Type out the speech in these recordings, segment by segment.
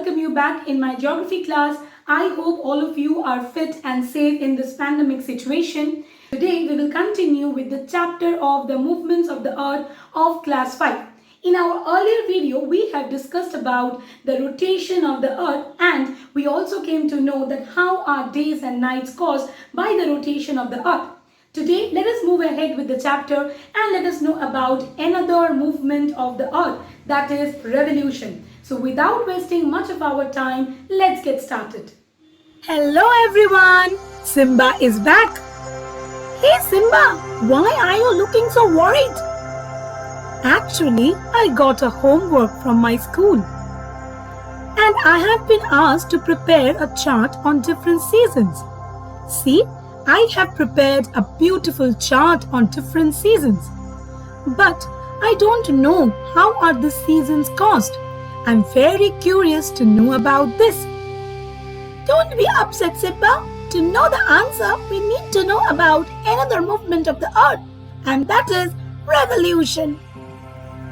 welcome you back in my geography class. I hope all of you are fit and safe in this pandemic situation. Today we will continue with the chapter of the movements of the earth of class 5. In our earlier video, we have discussed about the rotation of the earth, and we also came to know that how are days and nights caused by the rotation of the earth. Today, let us move ahead with the chapter and let us know about another movement of the earth, that is revolution. So without wasting much of our time, let's get started. Hello everyone, Simba is back. Hey Simba, why are you looking so worried? Actually, I got a homework from my school. And I have been asked to prepare a chart on different seasons. See, I have prepared a beautiful chart on different seasons. But I don't know how are the seasons caused. I'm very curious to know about this. Don't be upset, Simba. To know the answer, we need to know about another movement of the earth, and that is revolution.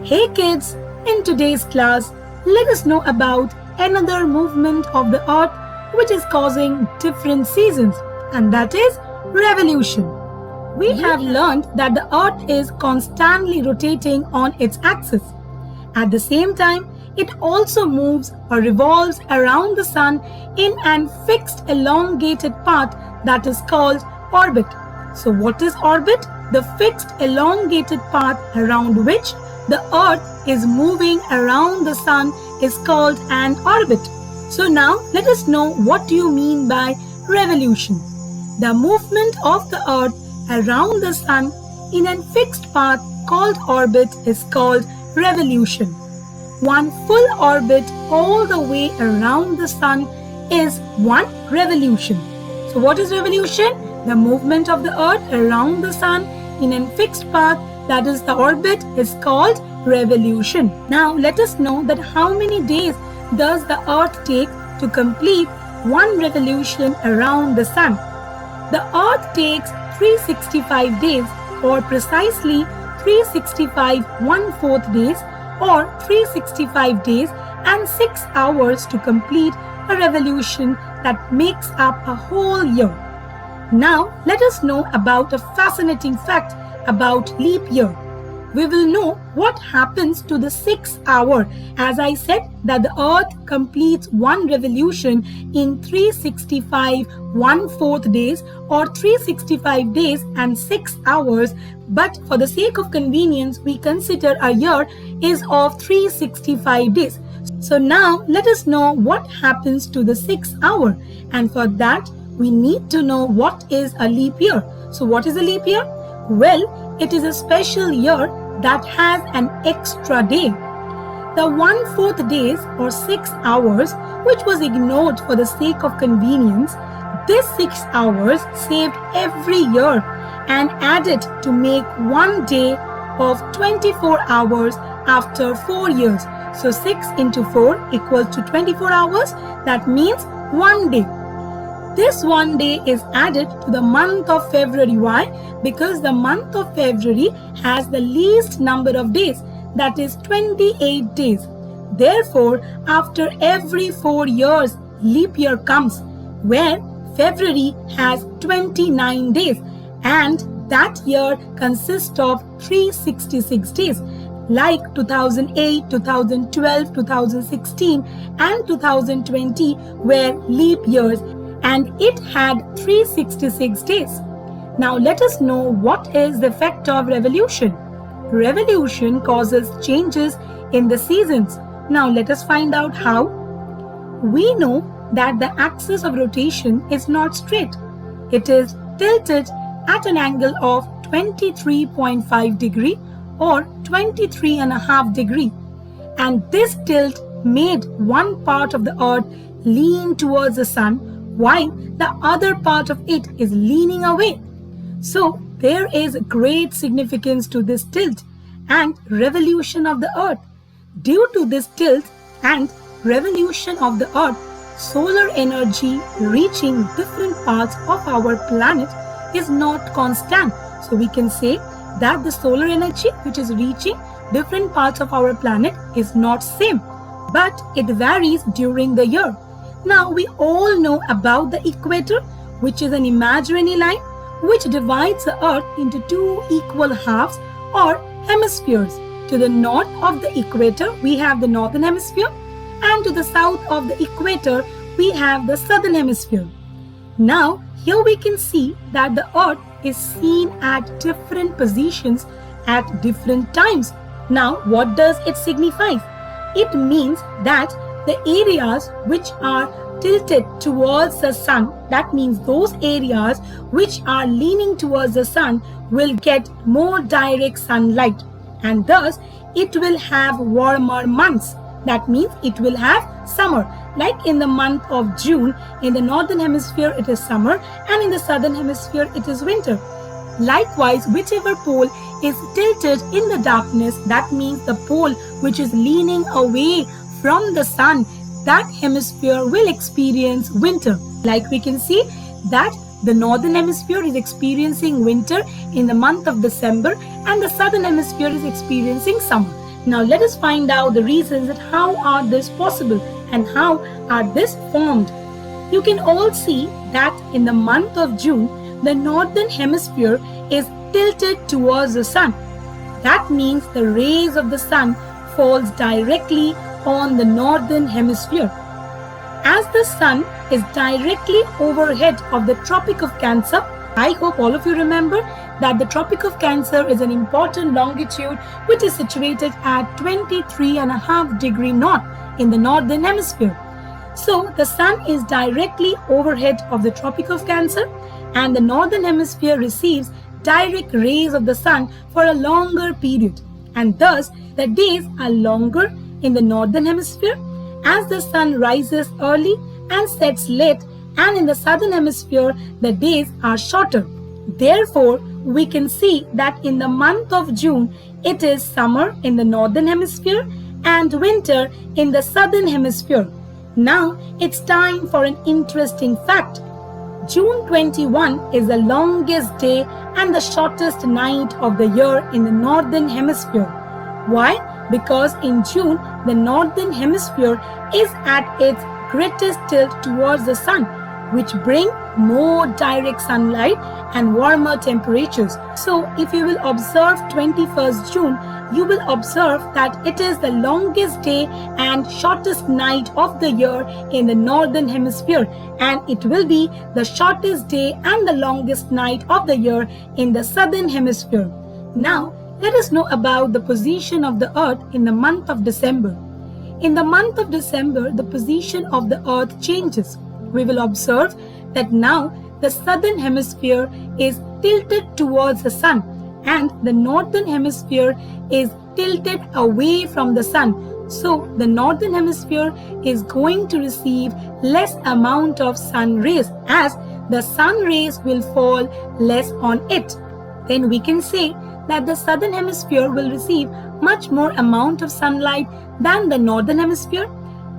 Hey kids, in today's class, let us know about another movement of the earth which is causing different seasons, and that is revolution. We have learned that the earth is constantly rotating on its axis. At the same time, it also moves or revolves around the sun in an fixed elongated path that is called orbit. So what is orbit? The fixed elongated path around which the earth is moving around the sun is called an orbit. So now let us know what do you mean by revolution. The movement of the earth around the sun in a fixed path called orbit is called revolution. One full orbit all the way around the sun is one revolution. So what is revolution? The movement of the earth around the sun in a fixed path, that is the orbit, is called revolution. Now let us know that how many days does the earth take to complete one revolution around the sun. The earth takes 365 days, or precisely 365 1/4 days, or 365 days and 6 hours to complete a revolution that makes up a whole year. Now let us know about a fascinating fact about leap year. We will know what happens to the 6th hour. As I said that the earth completes one revolution in 365 1/4 days, or 365 days and 6 hours, but for the sake of convenience we consider a year is of 365 days. So now let us know what happens to the 6th hour, and for that we need to know what is a leap year. So what is a leap year? Well, it is a special year that has an extra day. The 1/4 days or 6 hours which was ignored for the sake of convenience, this 6 hours saved every year and added to make one day of 24 hours after 4 years. So 6 into 4 equals to 24 hours. That means one day. This one day is added to the month of February. Why? Because the month of February has the least number of days, that is 28 days. Therefore, after every 4 years, leap year comes, where February has 29 days, and that year consists of 366 days, like 2008, 2012, 2016 and 2020 were leap years, and it had 366 days. Now let us know what is the effect of revolution. Revolution causes changes in the seasons. Now let us find out how. We know that the axis of rotation is not straight. It is tilted at an angle of 23.5 degree or 23.5 degree. And this tilt made one part of the earth lean towards the sun, while the other part of it is leaning away. So there is great significance to this tilt and revolution of the earth. Due to this tilt and revolution of the earth, solar energy reaching different parts of our planet is not constant. So we can say that the solar energy which is reaching different parts of our planet is not same. but it varies during the year. Now we all know about the equator, which is an imaginary line which divides the earth into two equal halves or hemispheres. To the north of the equator, we have the northern hemisphere, and to the south of the equator, we have the southern hemisphere. Now, here we can see that the earth is seen at different positions at different times. Now, what does it signify? It means that the areas which are tilted towards the sun, that means those areas which are leaning towards the sun will get more direct sunlight, and thus it will have warmer months. That means it will have summer. Like in the month of June, in the northern hemisphere it is summer, and in the southern hemisphere it is winter. Likewise, whichever pole is tilted in the darkness, that means the pole which is leaning away from the sun, that hemisphere will experience winter. Like we can see that the northern hemisphere is experiencing winter in the month of December, and the southern hemisphere is experiencing summer. Now let us find out the reasons that how are this possible and how are this formed. You can all see that in the month of June, the northern hemisphere is tilted towards the sun. That means the rays of the sun falls directly on the northern hemisphere. As the sun is directly overhead of the Tropic of Cancer, I hope all of you remember that the Tropic of Cancer is an important longitude which is situated at 23.5 degrees north in the northern hemisphere. So the sun is directly overhead of the Tropic of Cancer, and the northern hemisphere receives direct rays of the sun for a longer period, and thus the days are longer in the northern hemisphere as the sun rises early and sets late, and in the southern hemisphere the days are shorter. Therefore, we can see that in the month of June it is summer in the northern hemisphere and winter in the southern hemisphere. Now it's time for an interesting fact. June 21 is the longest day and the shortest night of the year in the northern hemisphere. Why? Because in June, the northern hemisphere is at its greatest tilt towards the sun, which bring more direct sunlight and warmer temperatures. So if you will observe 21st June, you will observe that it is the longest day and shortest night of the year in the northern hemisphere, and it will be the shortest day and the longest night of the year in the southern hemisphere. Now, let us know about the position of the earth in the month of December. In the month of December, the position of the earth changes. We will observe that now the southern hemisphere is tilted towards the sun and the northern hemisphere is tilted away from the sun. So the northern hemisphere is going to receive less amount of sun rays as the sun rays will fall less on it. Then we can say that the southern hemisphere will receive much more amount of sunlight than the northern hemisphere,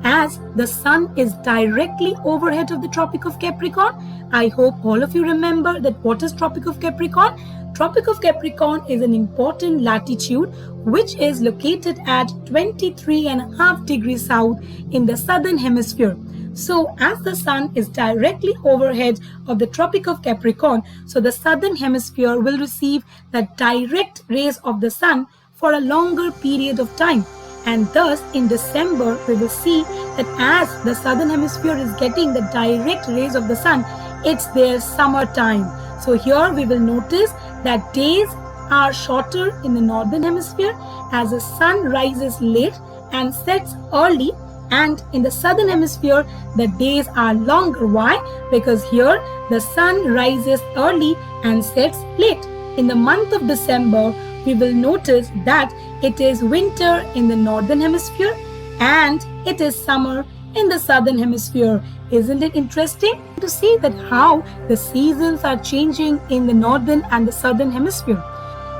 as the sun is directly overhead of the Tropic of Capricorn. I hope all of you remember that what is Tropic of Capricorn? Tropic of Capricorn is an important latitude which is located at 23.5 degrees south in the southern hemisphere. So as the sun is directly overhead of the Tropic of Capricorn, so the southern hemisphere will receive the direct rays of the sun for a longer period of time. And thus in December we will see that as the southern hemisphere is getting the direct rays of the sun, it's their summer time. So here we will notice that days are shorter in the northern hemisphere as the sun rises late and sets early, and in the southern hemisphere the days are longer. Why? Because here the sun rises early and sets late. In the month of December we will notice that it is winter in the northern hemisphere and it is summer in the southern hemisphere. Isn't it interesting to see that how the seasons are changing in the northern and the southern hemisphere?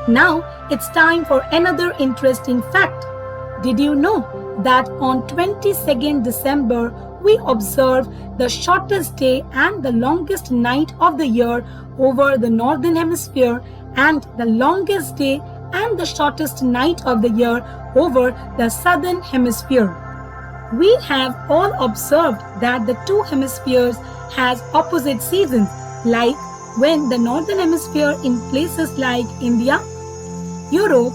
Now it's time for another interesting fact. Did you know that on 22nd December we observe the shortest day and the longest night of the year over the northern hemisphere, and the longest day and the shortest night of the year over the southern hemisphere? We have all observed that the two hemispheres has opposite seasons, like when the northern hemisphere in places like India, Europe,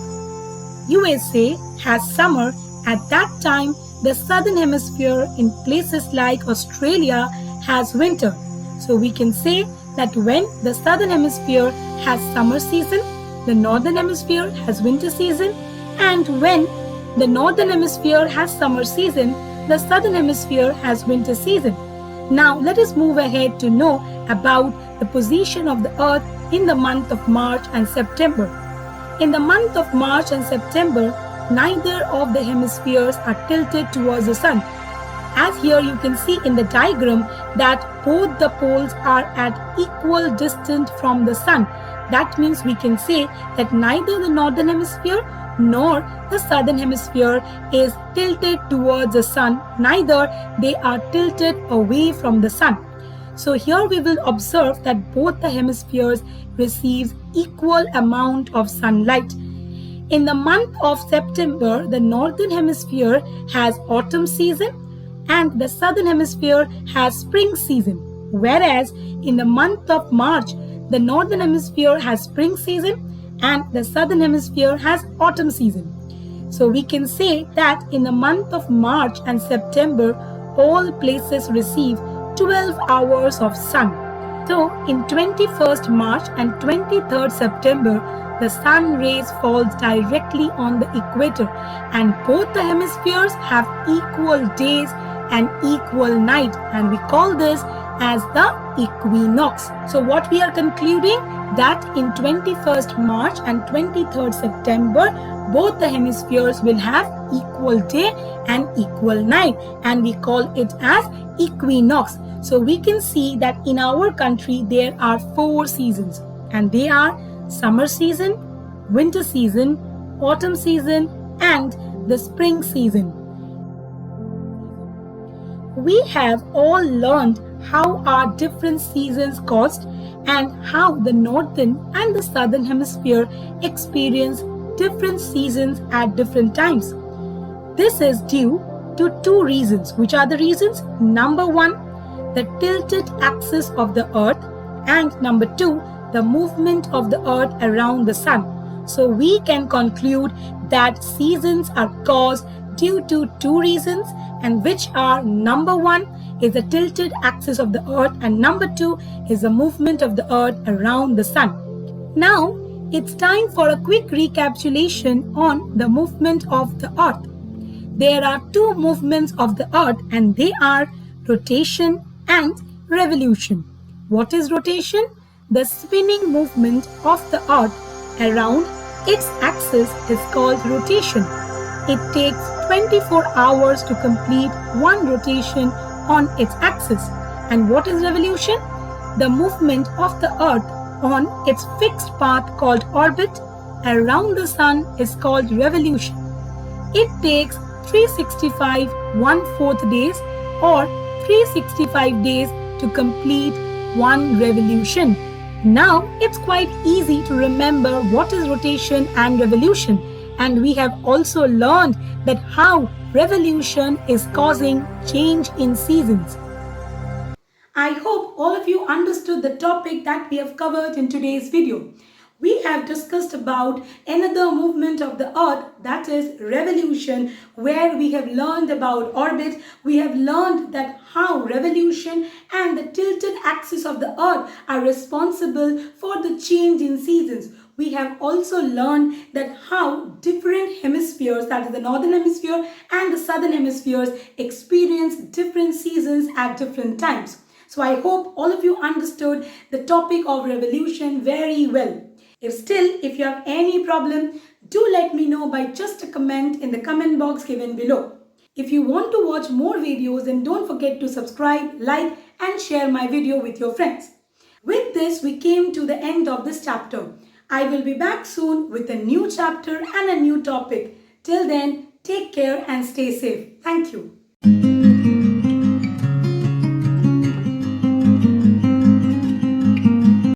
USA has summer. At that time, the southern hemisphere in places like Australia has winter. So we can say that when the southern hemisphere has summer season, the northern hemisphere has winter season, and when the northern hemisphere has summer season, the southern hemisphere has winter season. Now let us move ahead to know about the position of the earth in the month of March and September. In the month of March and September, neither of the hemispheres are tilted towards the sun. As here you can see in the diagram that both the poles are at equal distance from the sun. That means we can say that neither the northern hemisphere nor the southern hemisphere is tilted towards the sun, neither they are tilted away from the sun. So here we will observe that both the hemispheres receive equal amount of sunlight. In the month of September, the northern hemisphere has autumn season and the southern hemisphere has spring season. Whereas in the month of March, the northern hemisphere has spring season and the southern hemisphere has autumn season. So we can say that in the month of March and September, all places receive 12 hours of sun. So in 21st March and 23rd September, the sun rays falls directly on the equator and both the hemispheres have equal days and equal night, and we call this as the equinox. So what we are concluding that in 21st March and 23rd September, both the hemispheres will have equal day and equal night, and we call it as equinox. So we can see that in our country there are 4 seasons, and they are summer season, winter season, autumn season, and the spring season. We have all learned how our different seasons caused and how the northern and the southern hemisphere experience different seasons at different times. This is due to 2 reasons. Which are the reasons? Number 1, the tilted axis of the earth, and number 2, the movement of the earth around the sun. So we can conclude that seasons are caused due to 2 reasons, and which are number 1 is the tilted axis of the earth and number 2 is the movement of the earth around the sun. Now it's time for a quick recapitulation on the movement of the earth. There are 2 movements of the earth and they are rotation and revolution. What is rotation? The spinning movement of the earth around its axis is called rotation. It takes 24 hours to complete one rotation on its axis. And what is revolution? The movement of the earth on its fixed path called orbit around the sun is called revolution. It takes 365 1/4 days or 365 days to complete one revolution. Now it's quite easy to remember what is rotation and revolution, and we have also learned that how revolution is causing change in seasons. I hope all of you understood the topic that we have covered in today's video. We have discussed about another movement of the earth, that is revolution, where we have learned about orbit. We have learned that how revolution and the tilted axis of the earth are responsible for the change in seasons. We have also learned that how different hemispheres, that is the northern hemisphere and the southern hemispheres, experience different seasons at different times. So I hope all of you understood the topic of revolution very well. If you have any problem, do let me know by just a comment in the comment box given below. If you want to watch more videos, then don't forget to subscribe, like and share my video with your friends. With this, we came to the end of this chapter. I will be back soon with a new chapter and a new topic. Till then, take care and stay safe. Thank you.